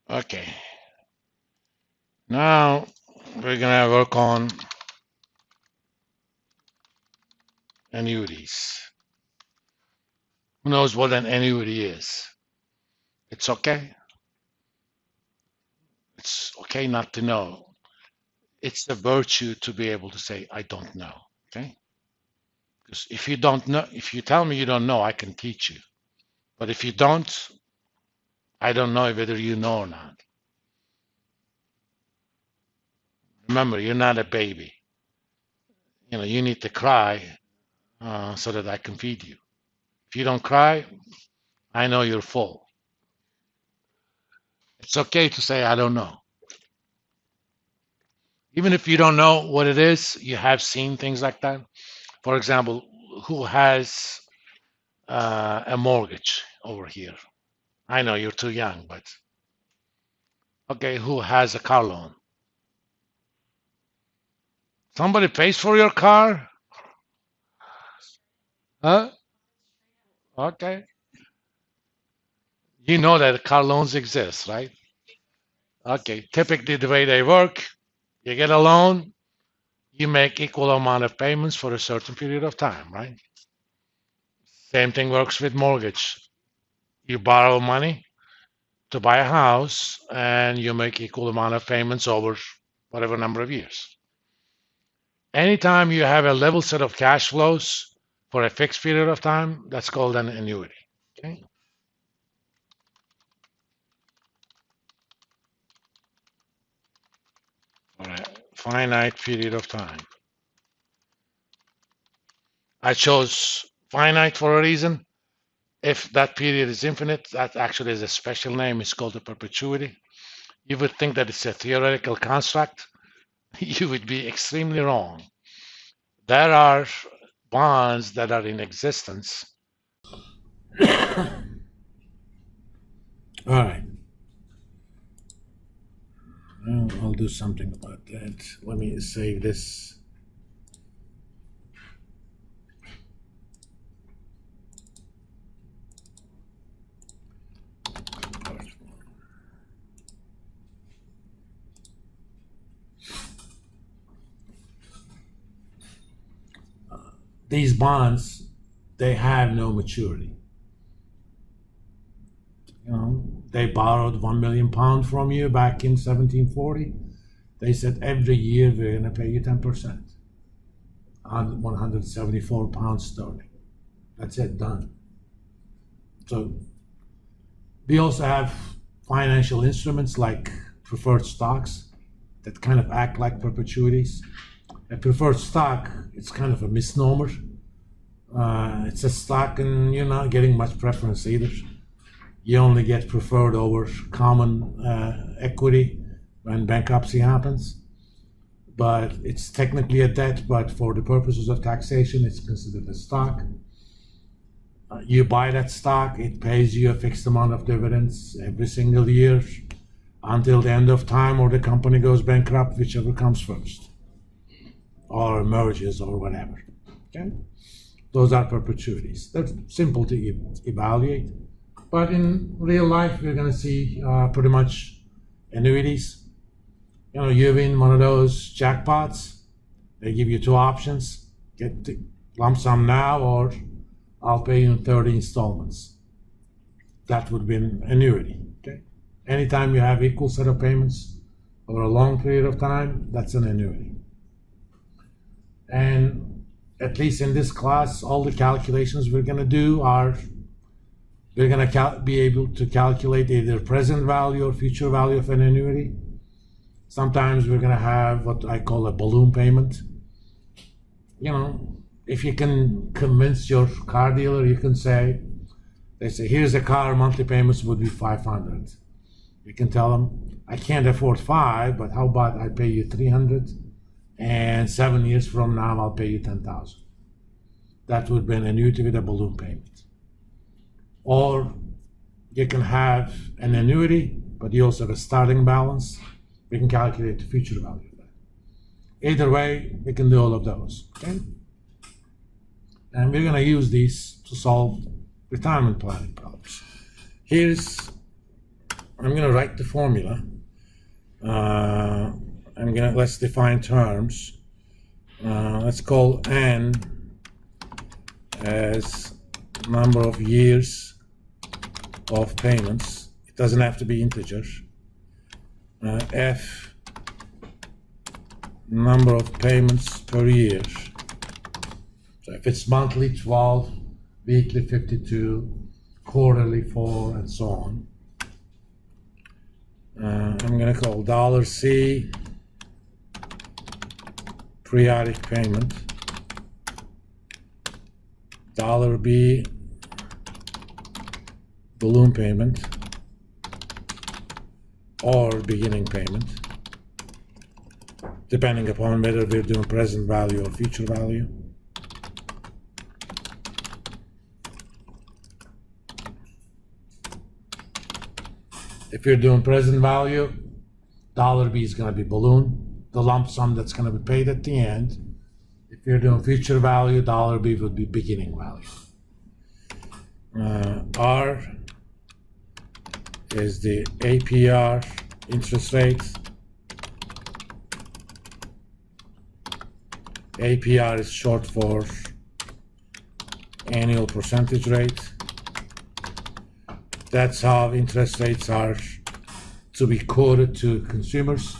Okay. Now we're gonna work on annuities. Who knows what an annuity is? It's okay. It's okay not to know. It's the virtue to be able to say, I don't know. Okay? Because if you don't know, if you tell me you don't know, I can teach you. But if you don't, I don't know whether you know or not. Remember, you're not a baby. You need to cry so that I can feed you. If you don't cry, I know you're full. It's okay to say, I don't know. Even if you don't know what it is, you have seen things like that. For example, who has a mortgage over here? I know you're too young, but okay, who has a car loan? Somebody pays for your car? Huh? Okay. You know that car loans exist, right? Okay. Typically, the way they work, you get a loan, you make equal amount of payments for a certain period of time, right? Same thing works with mortgage. You borrow money to buy a house, and you make equal amount of payments over whatever number of years. Anytime you have a level set of cash flows for a fixed period of time, that's called an annuity. Okay. For a finite period of time. I chose finite for a reason. If that period is infinite, that actually is a special name. It's called a perpetuity. You would think that it's a theoretical construct. You would be extremely wrong. There are bonds that are in existence. All right. Well, I'll do something about that. Let me save this. These bonds, they have no maturity. They borrowed 1 million pounds from you back in 1740. They said every year we're going to pay you 10% on 174 pounds sterling. That's it, done. So we also have financial instruments like preferred stocks that kind of act like perpetuities. A preferred stock, it's kind of a misnomer. It's a stock and you're not getting much preference either. You only get preferred over common equity when bankruptcy happens. But it's technically a debt, but for the purposes of taxation, it's considered a stock. You buy that stock, it pays you a fixed amount of dividends every single year until the end of time, or the company goes bankrupt, whichever comes first, or merges, or whatever. Okay? Those are perpetuities. They're simple to evaluate. But in real life, we're going to see pretty much annuities. You win one of those jackpots, they give you two options: get the lump sum now, or I'll pay you in 30 installments. That would be an annuity. Okay. Anytime you have equal set of payments over a long period of time, that's an annuity. And at least in this class, all the calculations we're going to do are we're going to be able to calculate either present value or future value of an annuity. Sometimes we're going to have what I call a balloon payment. If you can convince your car dealer, you can say, they say, here's a car, monthly payments would be 500. You can tell them, I can't afford 5, but how about I pay you 300, and 7 years from now I'll pay you 10,000. That would be an annuity with a balloon payment. Or you can have an annuity, but you also have a starting balance. We can calculate the future value of that. Either way, we can do all of those. Okay? And we're going to use these to solve retirement planning problems. Here's I'm gonna write the formula. Let's define terms. Let's call n as number of years of payments. It doesn't have to be integers. F, number of payments per year. So if it's monthly, 12, weekly, 52, quarterly, 4, and so on. I'm going to call $C periodic payment, $B balloon payment or beginning payment, depending upon whether we're doing present value or future value. If you're doing present value, $B is going to be balloon, the lump sum that's going to be paid at the end. If you're doing future value, $B would be beginning value. R is the APR interest rate. APR is short for annual percentage rate. That's how interest rates are to be quoted to consumers.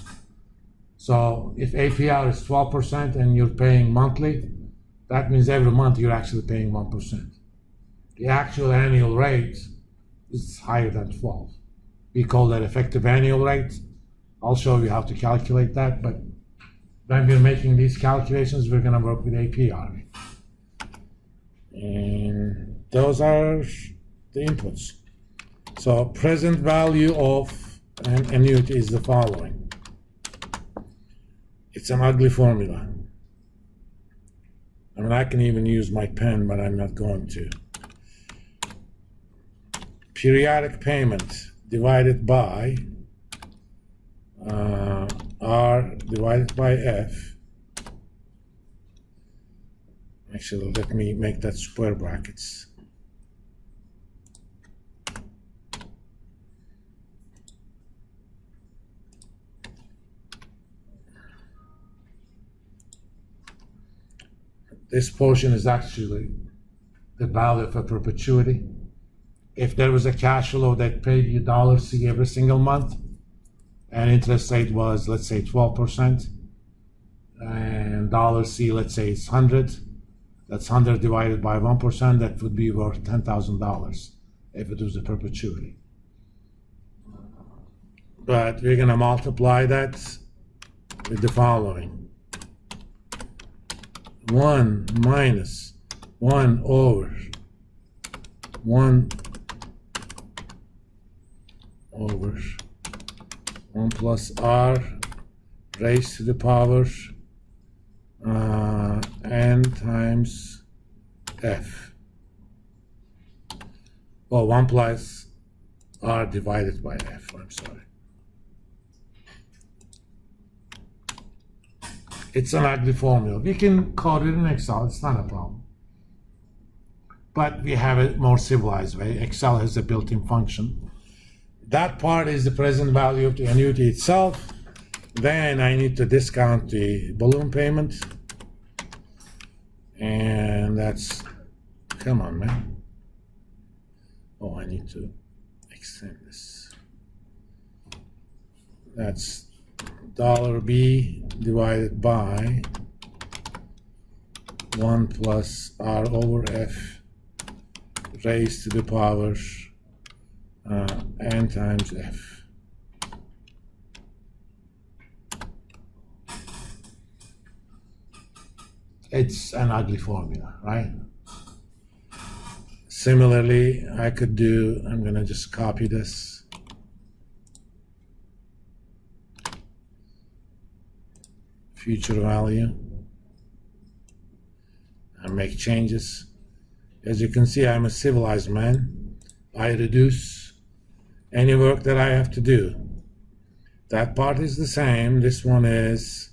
So if APR is 12% and you're paying monthly, that means every month you're actually paying 1%. The actual annual rate is higher than 12. We call that effective annual rate. I'll show you how to calculate that, but when we're making these calculations, we're going to work with APR. And those are the inputs. So present value of an annuity is the following. It's an ugly formula. I mean, I can even use my pen, but I'm not going to. Periodic payment divided by R divided by F. Actually, let me make that square brackets. This portion is actually the value of a perpetuity. If there was a cash flow that paid you $C every single month, and interest rate was, let's say, 12%, and $C, let's say, is 100, that's 100 divided by 1%, that would be worth $10,000 if it was a perpetuity. But we're going to multiply that with the following. 1 minus 1 over 1 over 1 plus R raised to the power n times F. Well, 1 plus R divided by F, I'm sorry. It's an ugly formula. We can code it in Excel, it's not a problem. But we have a more civilized way. Excel has a built-in function. That part is the present value of the annuity itself. Then I need to discount the balloon payment. And that's, come on, man. Oh, I need to extend this. That's $B divided by 1 plus R over F raised to the power n times F. It's an ugly formula, right? Similarly, I could do, I'm going to just copy this. Future value and make changes. As you can see, I'm a civilized man. I reduce any work that I have to do. That part is the same. This one is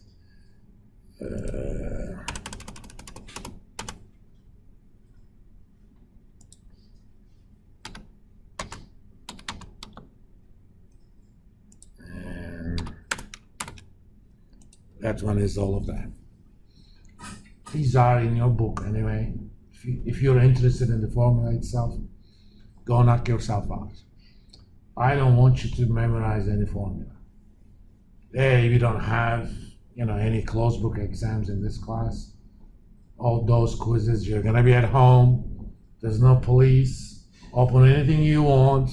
That one is all of that. These are in your book anyway. If you're interested in the formula itself, go knock yourself out. I don't want you to memorize any formula. Hey, we don't have, any closed book exams in this class. All those quizzes, you're gonna be at home. There's no police. Open anything you want.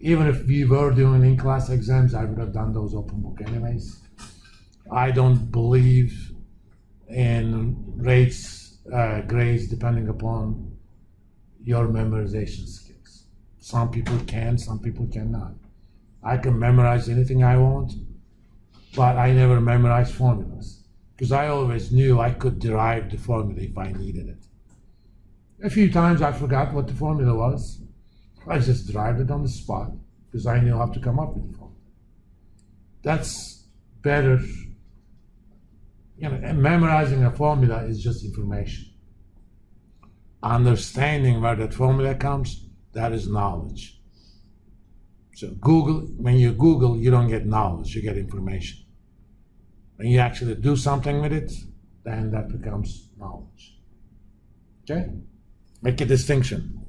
Even if we were doing in-class exams, I would have done those open book anyways. I don't believe in grades depending upon your memorization skills. Some people can, some people cannot. I can memorize anything I want, but I never memorized formulas because I always knew I could derive the formula if I needed it. A few times I forgot what the formula was. I just derived it on the spot because I knew how to come up with the formula. That's better. And memorizing a formula is just information. Understanding where that formula comes, that is knowledge. So when you Google, you don't get knowledge, you get information. When you actually do something with it, then that becomes knowledge. Okay? Make a distinction.